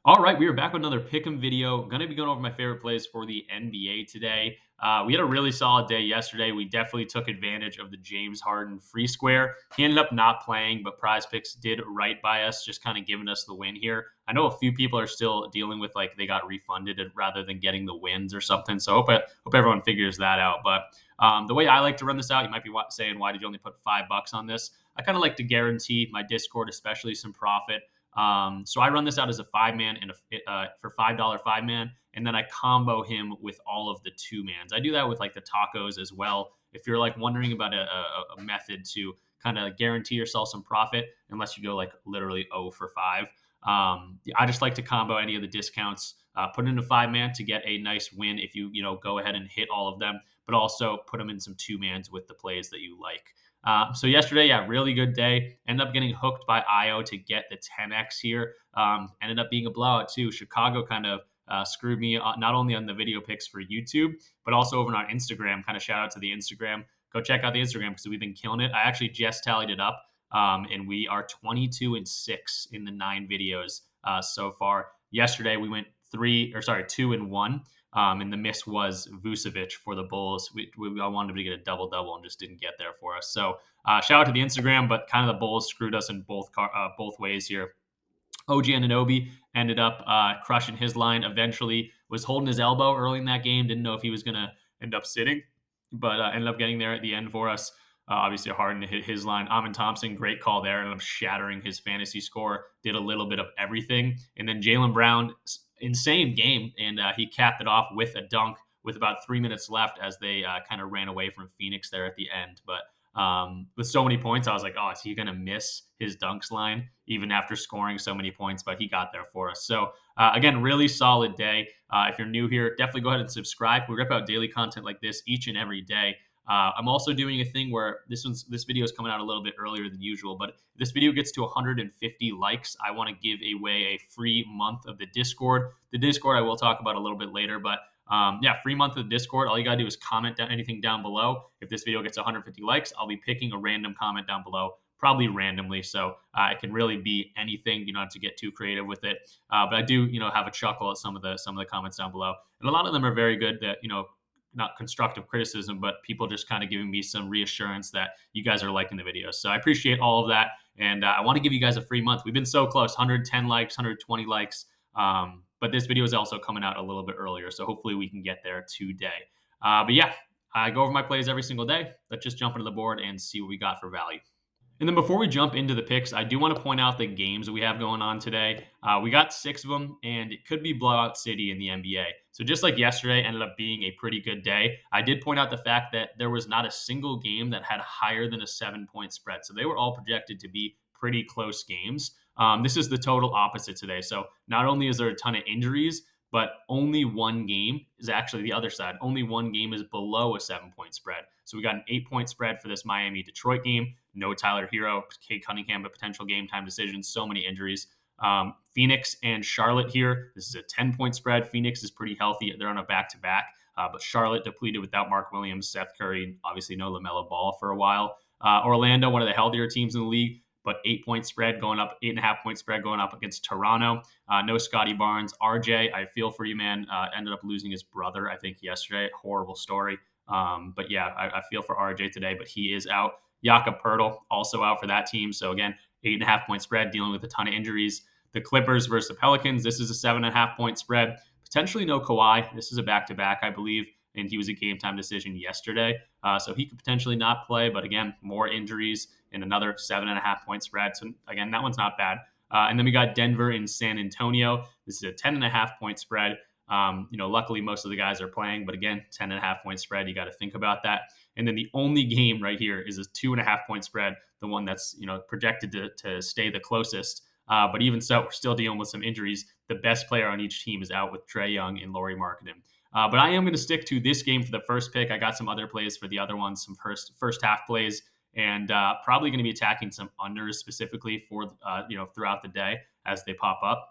All right, we are back with another pick'em video. Going to be going over my favorite plays for the NBA today. We had a really solid day yesterday. We definitely took advantage of the James Harden free square. He ended up not playing, but Prize Picks did right by us, just kind of giving us the win here. I know a few people are still dealing with like they got refunded rather than getting the wins or something. So hope everyone figures that out. But the way I like to run this out, you might be saying, why did you only put $5 on this? I kind of like to guarantee my Discord, especially some profit. So I run this out as a 5 man and for $5 5 man, and then I combo him with all of the 2 mans. I do that with like the tacos as well. If you're like wondering about a method to kind of guarantee yourself some profit, unless you go like literally 0 for 5, I just like to combo any of the discounts, put it in a 5 man to get a nice win if you go ahead and hit all of them, but also put them in some 2 mans with the plays that you like. So yesterday, yeah, really good day. Ended up getting hooked by IO to get the 10x here. Ended up being a blowout too. Chicago kind of screwed me not only on the video picks for YouTube, but also over on Instagram. Kind of shout out to the Instagram. Go check out the Instagram because we've been killing it. I actually just tallied it up, and we are 22-6 in the 9 videos so far. Yesterday we went 2-1. And the miss was Vucevic for the Bulls. I wanted to get a double-double and just didn't get there for us. So shout out to the Instagram, but kind of the Bulls screwed us in both ways here. OG Anunoby ended up crushing his line. Eventually was holding his elbow early in that game. Didn't know if he was going to end up sitting, but ended up getting there at the end for us. Obviously, Harden hit his line. Amin Thompson, great call there. Ended up shattering his fantasy score. Did a little bit of everything. And then Jaylen Brown, insane game, and he capped it off with a dunk with about 3 minutes left as they kind of ran away from Phoenix there at the end. But with so many points, I was like, oh, is he going to miss his dunks line even after scoring so many points? But he got there for us. So again, really solid day. If you're new here, definitely go ahead and subscribe. We rip out daily content like this each and every day. I'm also doing a thing where this video is coming out a little bit earlier than usual, but if this video gets to 150 likes, I want to give away a free month of the Discord. The Discord I will talk about a little bit later, but yeah, free month of the Discord. All you gotta do is comment anything down below. If this video gets 150 likes, I'll be picking a random comment down below, probably randomly. So it can really be anything. You don't have to get too creative with it. But I do, have a chuckle at some of the comments down below, and a lot of them are very good. That not constructive criticism, but people just kind of giving me some reassurance that you guys are liking the videos. So I appreciate all of that. And I want to give you guys a free month. We've been so close, 110 likes, 120 likes. But this video is also coming out a little bit earlier. So hopefully we can get there today. But yeah, I go over my plays every single day. Let's just jump into the board and see what we got for value. And then before we jump into the picks, I do want to point out the games we have going on today. We got 6 of them, and it could be blowout city in the NBA. So just like yesterday ended up being a pretty good day, I did point out the fact that there was not a single game that had higher than a 7-point spread. So they were all projected to be pretty close games. This is the total opposite today. So not only is there a ton of injuries, but only one game is actually the other side. Only one game is below a 7-point spread. So we got an 8-point spread for this Miami-Detroit game. No Tyler Hero, Cade Cunningham, but potential game time decisions. So many injuries. Phoenix and Charlotte here. This is a 10-point spread. Phoenix is pretty healthy. They're on a back-to-back. But Charlotte depleted without Mark Williams, Seth Curry, obviously no LaMelo Ball for a while. Orlando, one of the healthier teams in the league, but 8-point spread going up, 8.5-point spread going up against Toronto. No Scotty Barnes. RJ, I feel for you, man. Ended up losing his brother, I think, yesterday. Horrible story. But yeah, I feel for RJ today, but he is out. Jakob Poeltl also out for that team. So again, 8.5-point spread, dealing with a ton of injuries. The Clippers versus the Pelicans. This is a 7.5-point spread. Potentially no Kawhi. This is a back-to-back, I believe, and he was a game-time decision yesterday. So he could potentially not play, but again, more injuries and another 7.5-point spread. So again, that one's not bad. And then we got Denver and San Antonio. This is a 10.5-point spread. Luckily most of the guys are playing, but again, 10.5-point spread. You got to think about that. And then the only game right here is a 2.5-point spread, the one that's projected to stay the closest. But even so, we're still dealing with some injuries. The best player on each team is out with Trae Young and Lauri Markkanen. But I am going to stick to this game for the first pick. I got some other plays for the other ones, some first half plays, and probably going to be attacking some unders specifically for throughout the day as they pop up.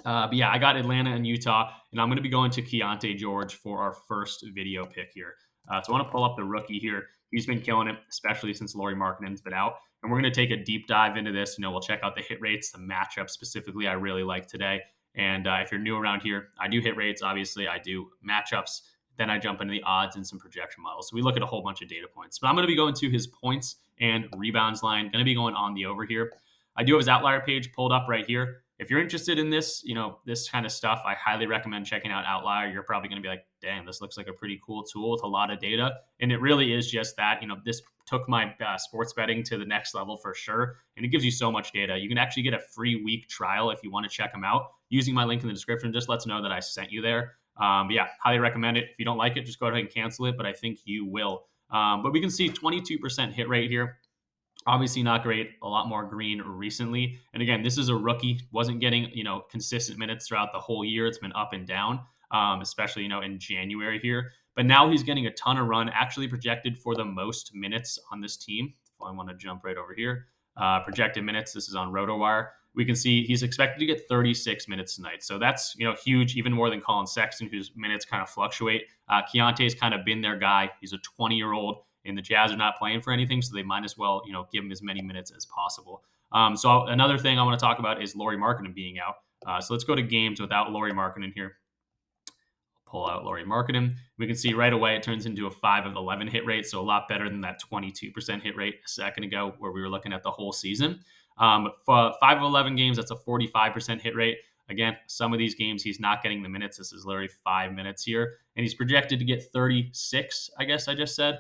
But yeah, I got Atlanta and Utah, and I'm going to be going to Keyonte George for our first video pick here. So I want to pull up the rookie here. He's been killing it, especially since Lauri Markkanen's been out. And we're going to take a deep dive into this. We'll check out the hit rates, the matchup specifically I really like today. And if you're new around here, I do hit rates. Obviously, I do matchups. Then I jump into the odds and some projection models. So we look at a whole bunch of data points. But I'm going to be going to his points and rebounds line. Going to be going on the over here. I do have his outlier page pulled up right here. If you're interested in this, this kind of stuff, I highly recommend checking out Outlier. You're probably going to be like, damn, this looks like a pretty cool tool with a lot of data. And it really is just that. This took my sports betting to the next level for sure. And it gives you so much data. You can actually get a free week trial if you want to check them out. Using my link in the description just lets know that I sent you there. But yeah, highly recommend it. If you don't like it, just go ahead and cancel it. But I think you will. But we can see 22% hit rate here. Obviously not great. A lot more green recently. And again, this is a rookie. Wasn't getting, consistent minutes throughout the whole year. It's been up and down, especially, in January here. But now he's getting a ton of run, actually projected for the most minutes on this team. If I want to jump right over here. Projected minutes. This is on RotoWire. We can see he's expected to get 36 minutes tonight. So that's, huge, even more than Colin Sexton, whose minutes kind of fluctuate. Keyonte's kind of been their guy. He's a 20-year-old. And the Jazz are not playing for anything, so they might as well, give him as many minutes as possible. So another thing I want to talk about is Lauri Markkanen being out. So let's go to games without Lauri Markkanen here. Pull out Lauri Markkanen. We can see right away it turns into a 5 of 11 hit rate, so a lot better than that 22% hit rate a second ago where we were looking at the whole season. For 5 of 11 games, that's a 45% hit rate. Again, some of these games he's not getting the minutes. This is literally 5 minutes here, and he's projected to get 36, I guess I just said.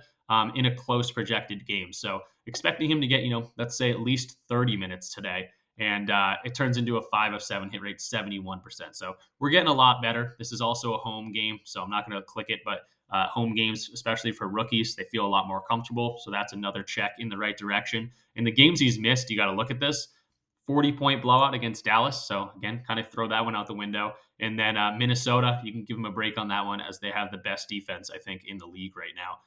In a close projected game. So expecting him to get, let's say at least 30 minutes today. And it turns into a 5 of 7 hit rate, 71%. So we're getting a lot better. This is also a home game, so I'm not going to click it, but home games, especially for rookies, they feel a lot more comfortable. So that's another check in the right direction. In the games he's missed, you got to look at this. 40-point blowout against Dallas. So again, kind of throw that one out the window. And then Minnesota, you can give them a break on that one as they have the best defense, I think, in the league right now.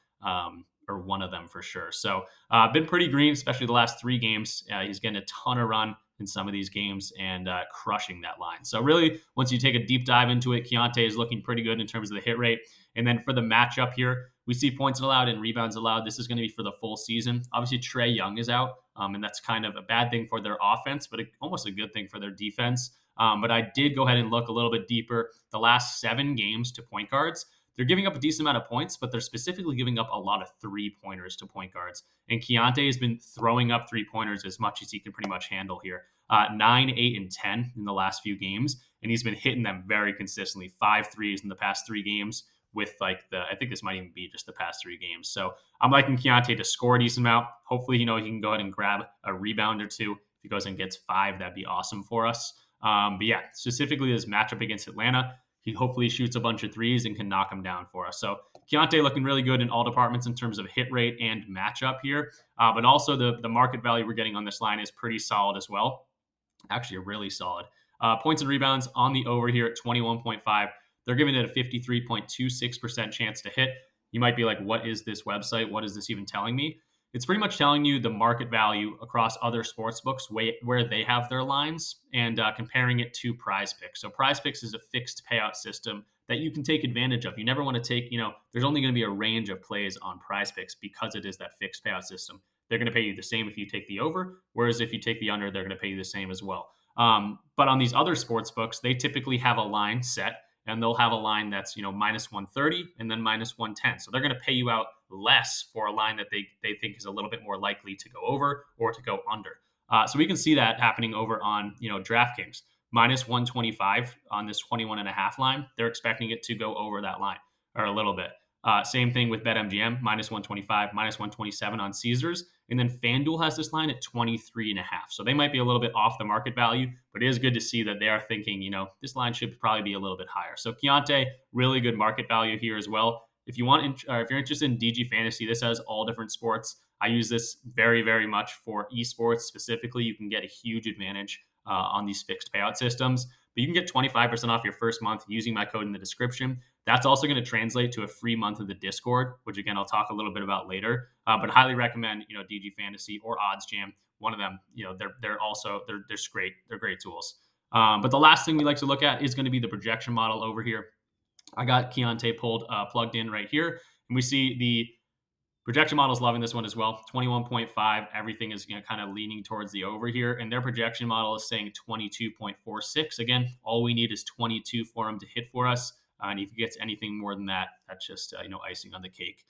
Or one of them for sure. So been pretty green, especially the last 3 games. He's getting a ton of run in some of these games and crushing that line. So really, once you take a deep dive into it, Keyonte is looking pretty good in terms of the hit rate. And then for the matchup here, we see points allowed and rebounds allowed. This is going to be for the full season. Obviously, Trae Young is out, and that's kind of a bad thing for their offense, but almost a good thing for their defense. But I did go ahead and look a little bit deeper. The last 7 games to point guards, they're giving up a decent amount of points, but they're specifically giving up a lot of 3-pointers to point guards. And Keyonte has been throwing up 3-pointers as much as he can pretty much handle here. 9, 8, and 10 in the last few games, and he's been hitting them very consistently. 5 threes in the past 3 games with I think this might even be just the past 3 games. So I'm liking Keyonte to score a decent amount. Hopefully, he can go ahead and grab a rebound or 2. If he goes and gets 5, that'd be awesome for us. But yeah, specifically this matchup against Atlanta, he hopefully shoots a bunch of threes and can knock them down for us. So Keyonte looking really good in all departments in terms of hit rate and matchup here. But also the market value we're getting on this line is pretty solid as well. Actually, really solid. Points and rebounds on the over here at 21.5. They're giving it a 53.26% chance to hit. You might be like, what is this website? What is this even telling me? It's pretty much telling you the market value across other sports books where they have their lines and comparing it to PrizePicks. So PrizePicks is a fixed payout system that you can take advantage of. You never want to take, there's only going to be a range of plays on PrizePicks because it is that fixed payout system. They're going to pay you the same if you take the over, whereas if you take the under, they're going to pay you the same as well. But on these other sports books, they typically have a line set, and they'll have a line that's, minus 130 and then minus 110. So they're going to pay you out less for a line that they think is a little bit more likely to go over or to go under. So we can see that happening over on, DraftKings. Minus 125 on this 21.5 line. They're expecting it to go over that line or a little bit. Same thing with BetMGM, minus 125, minus 127 on Caesars. And then FanDuel has this line at 23.5. So they might be a little bit off the market value, but it is good to see that they are thinking, this line should probably be a little bit higher. So Keyonte, really good market value here as well. If you're interested in DG Fantasy, this has all different sports. I use this very, very much for esports specifically. You can get a huge advantage on these fixed payout systems. But you can get 25% off your first month using my code in the description. That's also going to translate to a free month of the Discord, which again, I'll talk a little bit about later. But highly recommend, DG Fantasy or OddsJam. One of them, they're just great. They're great tools. But the last thing we like to look at is going to be the projection model over here. I got Keyonte plugged in right here, and we see the Projection model's loving this one as well. 21.5. Everything is kind of leaning towards the over here. And their projection model is saying 22.46. Again, all we need is 22 for him to hit for us. And if he gets anything more than that, that's just icing on the cake.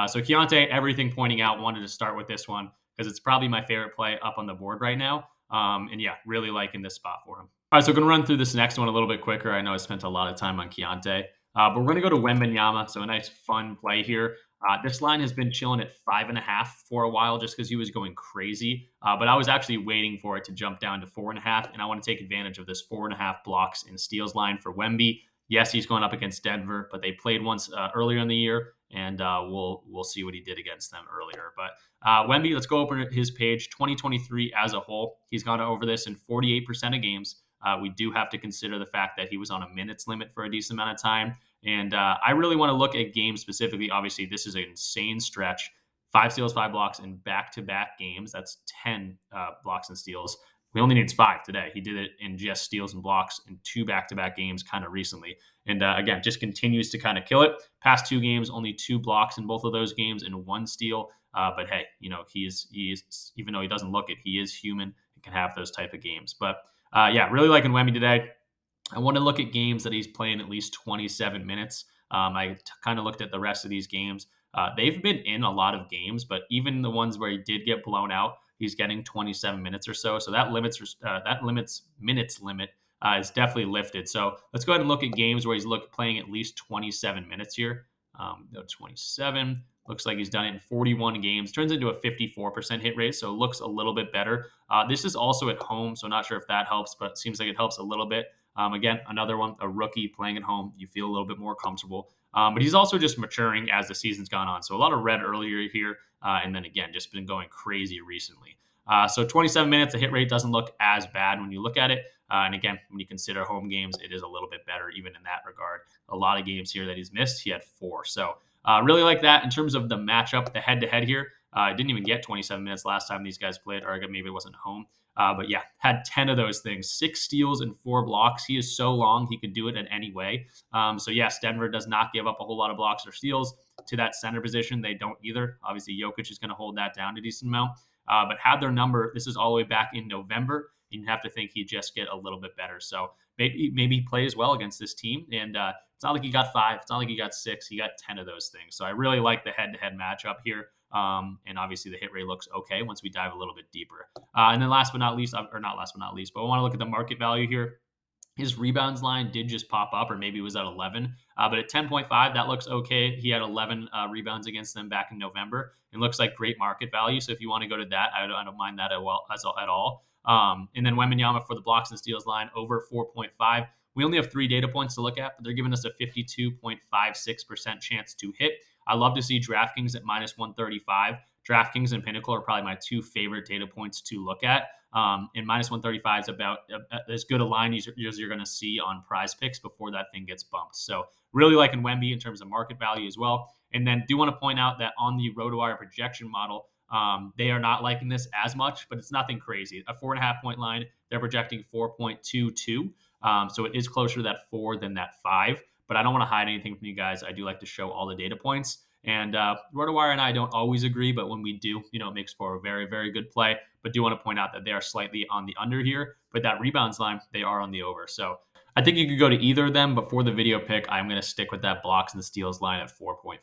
So Keyonte, everything pointing out, wanted to start with this one because it's probably my favorite play up on the board right now. And yeah, really liking this spot for him. All right, so we're going to run through this next one a little bit quicker. I know I spent a lot of time on Keyonte, but we're going to go to Wembanyama. So a nice, fun play here. This line has been chilling at 5.5 for a while just because he was going crazy. But I was actually waiting for it to jump down to 4.5, and I want to take advantage of this 4.5 blocks and steals line for Wemby. Yes, he's going up against Denver, but they played once earlier in the year, and we'll see what he did against them earlier. But Wemby, let's go open his page. 2023 as a whole, he's gone over this in 48% of games. We do have to consider the fact that he was on a minutes limit for a decent amount of time. And I really want to look at games specifically. Obviously, this is an insane stretch. 5 steals, 5 blocks in back-to-back games. That's 10 blocks and steals. We only needs 5 today. He did it in just steals and blocks in 2 back-to-back games kind of recently. And again, just continues to kind of kill it. Past 2 games, only 2 blocks in both of those games and 1 steal. But hey, he is even though he doesn't look it, he is human and can have those type of games. But yeah, really liking Wemby today. I want to look at games that he's playing at least 27 minutes. I kind of looked at the rest of these games. They've been in a lot of games, but even the ones where he did get blown out, he's getting 27 minutes or so. So that minutes limit is definitely lifted. So let's go ahead and look at games where he's playing at least 27 minutes here. 27. Looks like he's done it in 41 games. Turns into a 54% hit rate, so it looks a little bit better. This is also at home, so not sure if that helps, but it seems like it helps a little bit. Again, another one, a rookie playing at home. You feel a little bit more comfortable. But he's also just maturing as the season's gone on. So a lot of red earlier here, and then again, just been going crazy recently. So 27 minutes, the hit rate doesn't look as bad when you look at it. And again, when you consider home games, it is a little bit better even in that regard. A lot of games here that he's missed, he had 4. So really like that in terms of the matchup, the head-to-head here. Didn't even get 27 minutes last time these guys played, or maybe it wasn't home. But yeah, had 10 of those things, 6 steals and 4 blocks. He is so long, he could do it in any way. So yes, Denver does not give up a whole lot of blocks or steals to that center position. They don't either. Obviously, Jokic is going to hold that down a decent amount. But had their number, this is all the way back in November. You'd have to think he'd just get a little bit better. So maybe he plays well against this team. And it's not like he got 5. It's not like he got 6. He got 10 of those things. So I really like the head-to-head matchup here. And obviously the hit rate looks okay once we dive a little bit deeper. And then last but not least, or not last but not least, but I want to look at the market value here. His rebounds line did just pop up, or maybe it was at 11. But at 10.5, that looks okay. He had 11 rebounds against them back in November. It looks like great market value. So if you want to go to that, I don't mind that at all. And then Wembanyama for the blocks and steals line over 4.5. We only have 3 data points to look at, but they're giving us a 52.56% chance to hit. I love to see DraftKings at minus 135. DraftKings and Pinnacle are probably my 2 favorite data points to look at. And minus 135 is about as good a line as you're going to see on PrizePicks before that thing gets bumped. So really liking Wemby in terms of market value as well. And then do want to point out that on the RotoWire projection model, they are not liking this as much, but it's nothing crazy. A 4.5 point line, they're projecting 4.22. So it is closer to that 4 than that 5. But I don't want to hide anything from you guys. I do like to show all the data points. And RotoWire and I don't always agree, but when we do, it makes for a very, very good play. But do want to point out that they are slightly on the under here. But that rebounds line, they are on the over. So I think you could go to either of them. But for the video pick, I'm going to stick with that blocks and the steals line at 4.5.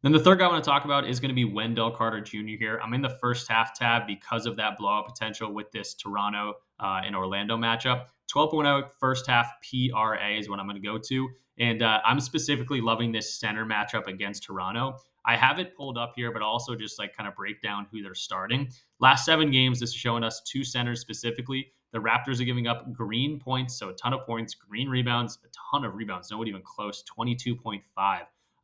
Then the third guy I want to talk about is going to be Wendell Carter Jr. here. I'm in the first half tab because of that blowout potential with this Toronto and Orlando matchup. 12.0 first half PRA is what I'm going to go to. And I'm specifically loving this center matchup against Toronto. I have it pulled up here, but also just kind of break down who they're starting. Last 7 games, this is showing us 2 centers specifically. The Raptors are giving up green points, so a ton of points, green rebounds, a ton of rebounds, nobody even close, 22.5.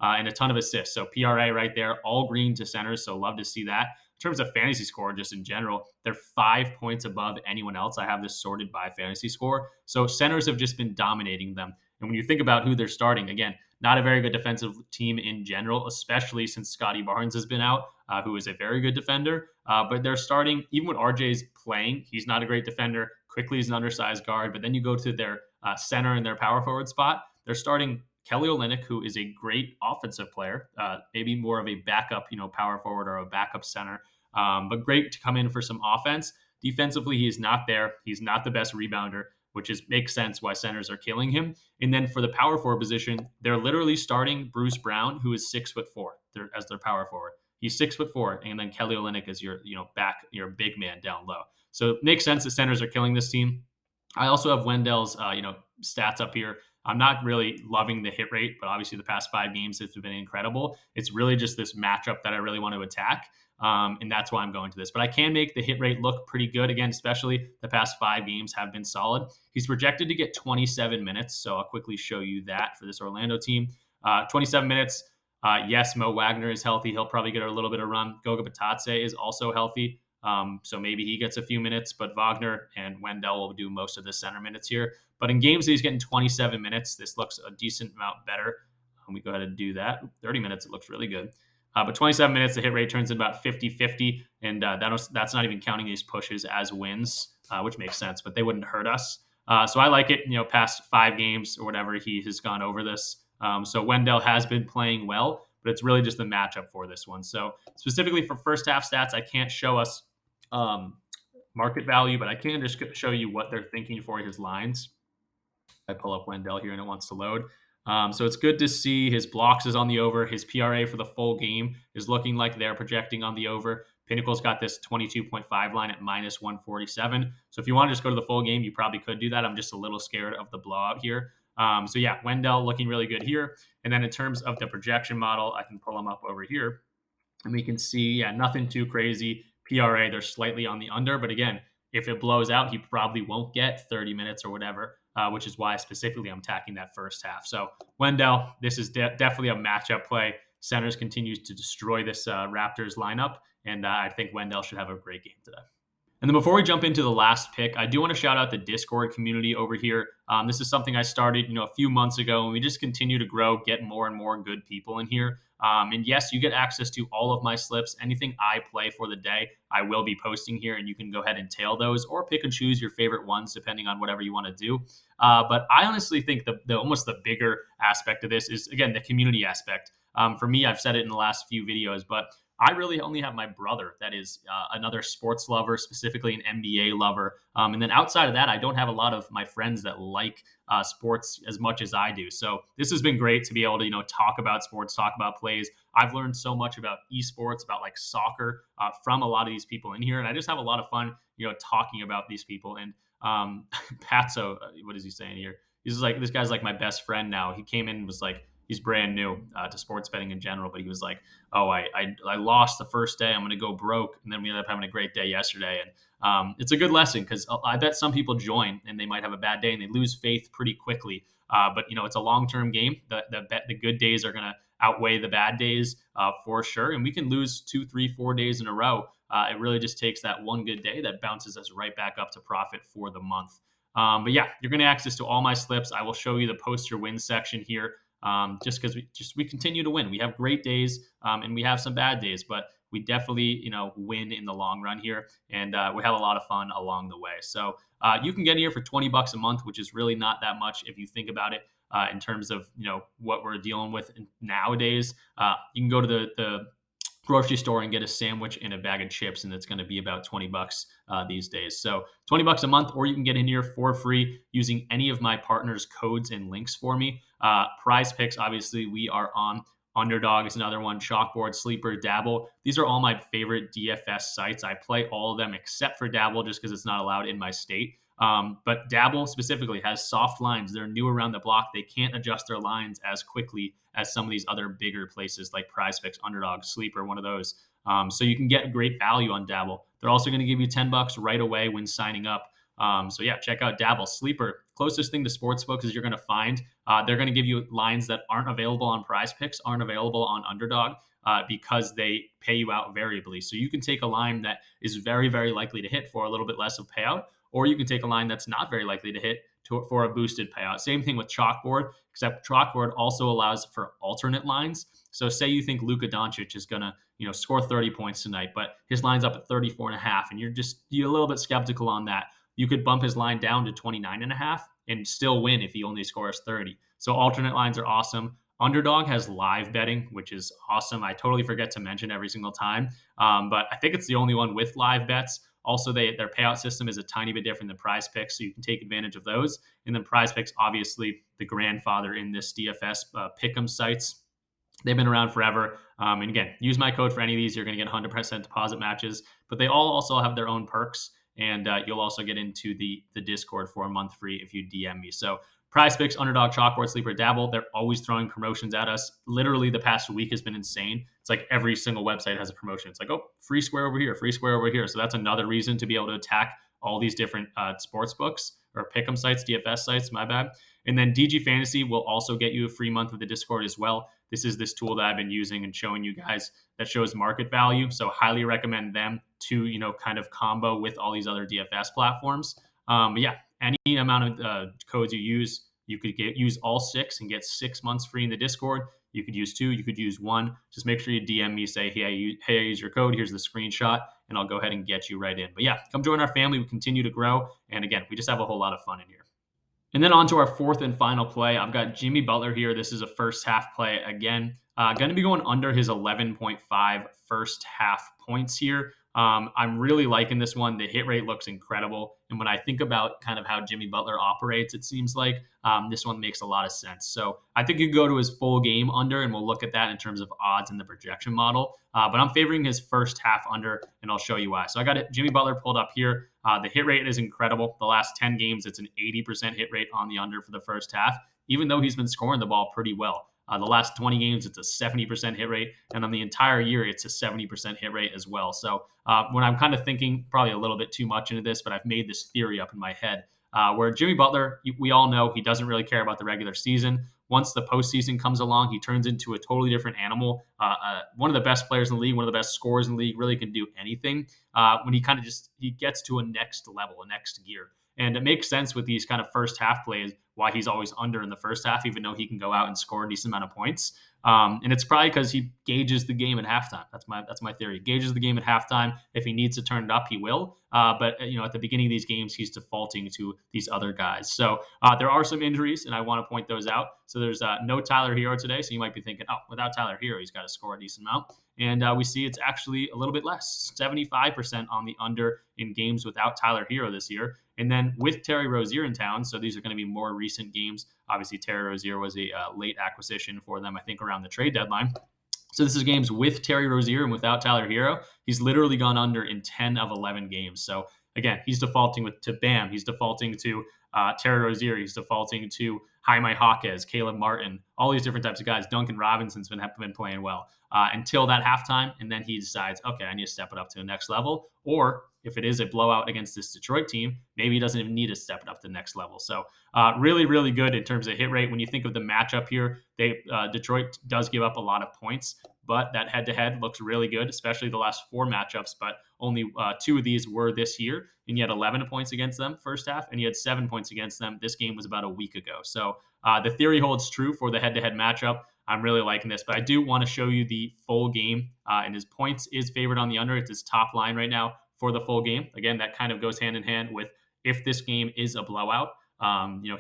And a ton of assists. So PRA right there, all green to centers. So love to see that. In terms of fantasy score, just in general, they're 5 points above anyone else. I have this sorted by fantasy score. So centers have just been dominating them. And when you think about who they're starting, again, not a very good defensive team in general, especially since Scotty Barnes has been out, who is a very good defender. But they're starting, even when RJ's playing, he's not a great defender. Quickly is an undersized guard. But then you go to their center and their power forward spot. They're starting Kelly Olynyk, who is a great offensive player, maybe more of a backup, power forward or a backup center, but great to come in for some offense. Defensively, he is not there. He's not the best rebounder, which makes sense why centers are killing him. And then for the power forward position, they're literally starting Bruce Brown, who is 6'4", as their power forward. He's 6'4", and then Kelly Olynyk is your big man down low. So it makes sense that centers are killing this team. I also have Wendell's stats up here. I'm not really loving the hit rate, but obviously the past 5 games have been incredible. It's really just this matchup that I really want to attack. And that's why I'm going to this. But I can make the hit rate look pretty good. Again, especially the past 5 games have been solid. He's projected to get 27 minutes. So I'll quickly show you that for this Orlando team. 27 minutes. Yes, Mo Wagner is healthy. He'll probably get a little bit of run. Goga Batadze is also healthy. So maybe he gets a few minutes, but Wagner and Wendell will do most of the center minutes here. But in games that he's getting 27 minutes, this looks a decent amount better. We go ahead and do that. 30 minutes, it looks really good. But 27 minutes, the hit rate turns in about 50-50, and that's not even counting these pushes as wins, which makes sense, but they wouldn't hurt us. So I like it, past 5 games or whatever, he has gone over this. So Wendell has been playing well, but it's really just the matchup for this one. So specifically for first half stats, I can't show us market value, but I can just show you what they're thinking for his lines. I pull up Wendell here and it wants to load. So it's good to see his blocks is on the over. His PRA for the full game is looking like they're projecting on the over. Pinnacle's got this 22.5 line at -147. So if you want to just go to the full game, you probably could do that. I'm just a little scared of the blowout here. So yeah, Wendell looking really good here. And then in terms of the projection model, I can pull them up over here. And we can see, yeah, nothing too crazy. PRA, they're slightly on the under. But again, if it blows out, he probably won't get 30 minutes or whatever, which is why specifically I'm attacking that first half. So Wendell, this is definitely a matchup play. Centers continues to destroy this Raptors lineup, and I think Wendell should have a great game today. And then before we jump into the last pick, I do want to shout out the Discord community over here. This is something I started, a few months ago, and we just continue to grow, get more and more good people in here. And yes, you get access to all of my slips. Anything I play for the day, I will be posting here, and you can go ahead and tail those or pick and choose your favorite ones depending on whatever you want to do. But I honestly think the almost the bigger aspect of this is, again, the community aspect. For me, I've said it in the last few videos, but I really only have my brother that is another sports lover, specifically an NBA lover. And then outside of that, I don't have a lot of my friends that like sports as much as I do. So this has been great to be able to, talk about sports, talk about plays. I've learned so much about esports, about like soccer from a lot of these people in here. And I just have a lot of fun, talking about these people. And Patso, what is he saying here? He's like, this guy's like my best friend now. He came in and was like, he's brand new to sports betting in general, but he was like, oh, I lost the first day. I'm going to go broke. And then we ended up having a great day yesterday. And it's a good lesson because I bet some people join and they might have a bad day and they lose faith pretty quickly. But, it's a long-term game. The good days are going to outweigh the bad days for sure. And we can lose 2, 3, 4 days in a row. It really just takes that one good day that bounces us right back up to profit for the month. But yeah, you're going to have access to all my slips. I will show you the post your win section here. Just because we continue to win. We have great days and we have some bad days, but we definitely win in the long run here, and we have a lot of fun along the way. So you can get here for $20 a month, which is really not that much if you think about it in terms of what we're dealing with nowadays. You can go to the grocery store and get a sandwich and a bag of chips, and it's going to be about $20 these days. So $20 a month, or you can get in here for free using any of my partners' codes and links for me. PrizePicks, obviously, we are on. Underdog is another one. Chalkboard, Sleeper, Dabble. These are all my favorite DFS sites. I play all of them except for Dabble just because it's not allowed in my state. But Dabble specifically has soft lines. They're new around the block. They can't adjust their lines as quickly as some of these other bigger places like PrizePicks, Underdog, Sleeper, one of those. So you can get great value on Dabble. They're also going to give you $10 right away when signing up. So yeah, check out Dabble. Sleeper, closest thing to sportsbooks is you're going to find. They're going to give you lines that aren't available on PrizePicks, aren't available on Underdog because they pay you out variably. So you can take a line that is very, very likely to hit for a little bit less of payout, or you can take a line that's not very likely to hit for a boosted payout. Same thing with Chalkboard, except Chalkboard also allows for alternate lines. So say you think Luka Doncic is going to, score 30 points tonight, but his line's up at 34.5, and you're a little bit skeptical on that. You could bump his line down to 29.5, and still win if he only scores 30. So alternate lines are awesome. Underdog has live betting, which is awesome. I totally forget to mention every single time, but I think it's the only one with live bets. Also, their payout system is a tiny bit different than Prize Picks, so you can take advantage of those. And then Prize Picks, obviously, the grandfather in this DFS pick'em sites. They've been around forever. And again, use my code for any of these. You're going to get 100% deposit matches, but they all also have their own perks. And you'll also get into the Discord for a month free if you DM me. So Prize Picks, Underdog, Chalkboard, Sleeper, Dabble, they're always throwing promotions at us. Literally, the past week has been insane. It's like every single website has a promotion. It's like, oh, free square over here, free square over here. So that's another reason to be able to attack all these different sports books or pick'em sites, DFS sites, my bad. And then DG Fantasy will also get you a free month of the Discord as well. This is this tool that I've been using and showing you guys that shows market value. So highly recommend them to, kind of combo with all these other DFS platforms. But yeah, any amount of codes you use, you could use all 6 and get 6 months free in the Discord. You could use 2, you could use 1. Just make sure you DM me, say, hey, I use your code. Here's the screenshot, and I'll go ahead and get you right in. But yeah, come join our family. We continue to grow. And again, we just have a whole lot of fun in here. And then on to our fourth and final play. I've got Jimmy Butler here. This is a first half play again. Going to be going under his 11.5 first half points here. I'm really liking this one. The hit rate looks incredible. And when I think about kind of how Jimmy Butler operates, it seems like this one makes a lot of sense. So I think you can go to his full game under, and we'll look at that in terms of odds in the projection model. But I'm favoring his first half under, and I'll show you why. So I got Jimmy Butler pulled up here. The hit rate is incredible. The last 10 games, it's an 80% hit rate on the under for the first half, even though he's been scoring the ball pretty well. The last 20 games, it's a 70% hit rate. And on the entire year, it's a 70% hit rate as well. So when I'm kind of thinking probably a little bit too much into this, but I've made this theory up in my head where Jimmy Butler, we all know he doesn't really care about the regular season. Once the postseason comes along, he turns into a totally different animal. One of the best players in the league, one of the best scorers in the league, really can do anything when he gets to a next level, a next gear. And it makes sense with these kind of first half plays why he's always under in the first half, even though he can go out and score a decent amount of points. And it's probably because he gauges the game at halftime. That's my theory. He gauges the game at halftime. If he needs to turn it up, he will. But at the beginning of these games, he's defaulting to these other guys. So there are some injuries, and I want to point those out. So there's no Tyler Hero today. So you might be thinking, oh, without Tyler Hero, he's got to score a decent amount. And we see it's actually a little bit less, 75% on the under in games without Tyler Hero this year. And then with Terry Rozier in town, so these are going to be more recent games. Obviously, Terry Rozier was a late acquisition for them, I think, around the trade deadline. So this is games with Terry Rozier and without Tyler Hero. He's literally gone under in 10 of 11 games. So again, he's defaulting to Bam. He's defaulting to Terry Rozier. He's defaulting to Jaime Jaquez, Caleb Martin, all these different types of guys. Duncan Robinson's been playing well until that halftime, and then he decides, okay, I need to step it up to the next level. Or if it is a blowout against this Detroit team, maybe he doesn't even need to step it up to the next level. So really, really good in terms of hit rate. When you think of the matchup here, Detroit does give up a lot of points, but that head-to-head looks really good, especially the last 4 matchups. But only 2 of these were this year, and you had 11 points against them first half, and you had 7 points against them. This game was about a week ago. So the theory holds true for the head-to-head matchup. I'm really liking this, but I do want to show you the full game, and his points is favored on the under. It's his top line right now for the full game. Again, that kind of goes hand in hand with if this game is a blowout.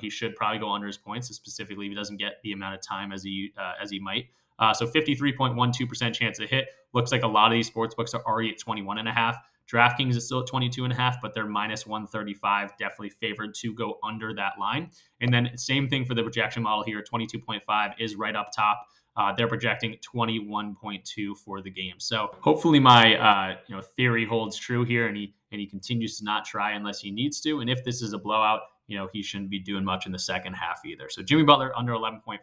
He should probably go under his points, specifically if he doesn't get the amount of time as he might. So 53.12% chance to hit. Looks like a lot of these sports books are already at 21.5. DraftKings is still at 22.5, but they're minus 135. Definitely favored to go under that line. And then same thing for the projection model here. 22.5 is right up top. They're projecting 21.2 for the game. So hopefully my theory holds true here, and he continues to not try unless he needs to. And if this is a blowout, he shouldn't be doing much in the second half either. So Jimmy Butler under 11.5.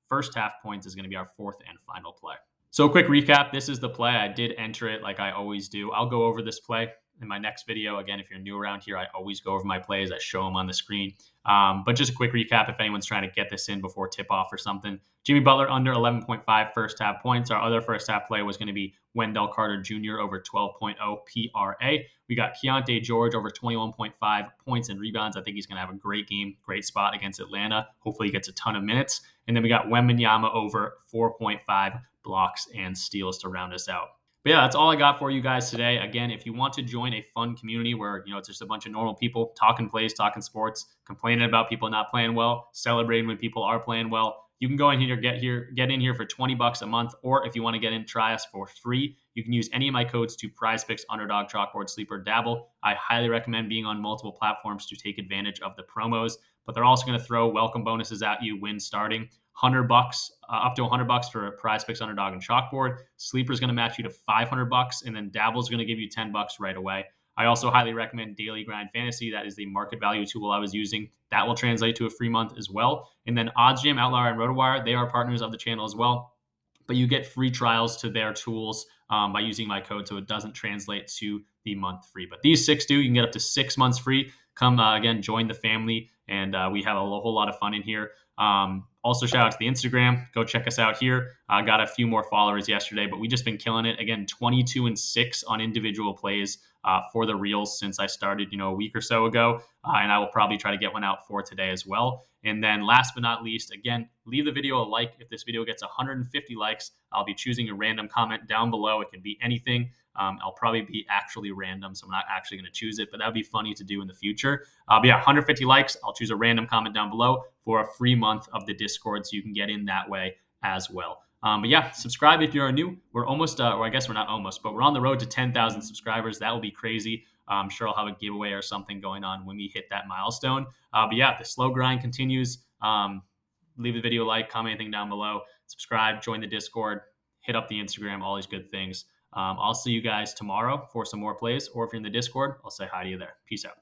First half points is going to be our fourth and final play. So quick recap. This is the play. I did enter it like I always do. I'll go over this play in my next video. Again, if you're new around here, I always go over my plays. I show them on the screen. But just a quick recap if anyone's trying to get this in before tip-off or something. Jimmy Butler under 11.5 first half points. Our other first half play was going to be Wendell Carter Jr. over 12.0 PRA. We got Keyonte George over 21.5 points and rebounds. I think he's going to have a great game, great spot against Atlanta. Hopefully he gets a ton of minutes. And then we got Wembanyama over 4.5 blocks and steals to round us out. But yeah, that's all I got for you guys today. Again, if you want to join a fun community where, it's just a bunch of normal people talking plays, talking sports, complaining about people not playing well, celebrating when people are playing well, you can go in here, get in here for $20 a month. Or if you want to get in, try us for free. You can use any of my codes to PrizePicks, Underdog, Chalkboard, Sleeper, Dabble. I highly recommend being on multiple platforms to take advantage of the promos. But they're also going to throw welcome bonuses at you when starting. $100, up to $100 for a PrizePicks, Underdog, and Chalkboard. Sleeper's going to match you to $500, and then Dabble's going to give you $10 right away. I also highly recommend Daily Grind Fantasy. That is the market value tool I was using. That will translate to a free month as well. And then OddsJam, Outlier, and RotoWire, they are partners of the channel as well. But you get free trials to their tools by using my code, so it doesn't translate to the month free. But these 6 do. You can get up to 6 months free. Come again, join the family, and we have a whole lot of fun in here. Also, shout out to the Instagram. Go check us out here. I got a few more followers yesterday, but we just been killing it. Again, 22-6 on individual plays for the reels since I started, a week or so ago. And I will probably try to get one out for today as well. And then last but not least, again, leave the video a like. If this video gets 150 likes, I'll be choosing a random comment down below. It can be anything. I'll probably be actually random, so I'm not actually going to choose it, but that would be funny to do in the future. But yeah, 150 likes. I'll choose a random comment down below for a free month of the Discord, so you can get in that way as well. But yeah, subscribe if you're new. We're almost, or I guess we're not almost, but we're on the road to 10,000 subscribers. That will be crazy. I'm sure I'll have a giveaway or something going on when we hit that milestone. But yeah, the slow grind continues. Leave the video a like, comment anything down below, subscribe, join the Discord, hit up the Instagram, all these good things. I'll see you guys tomorrow for some more plays, or if you're in the Discord, I'll say hi to you there. Peace out.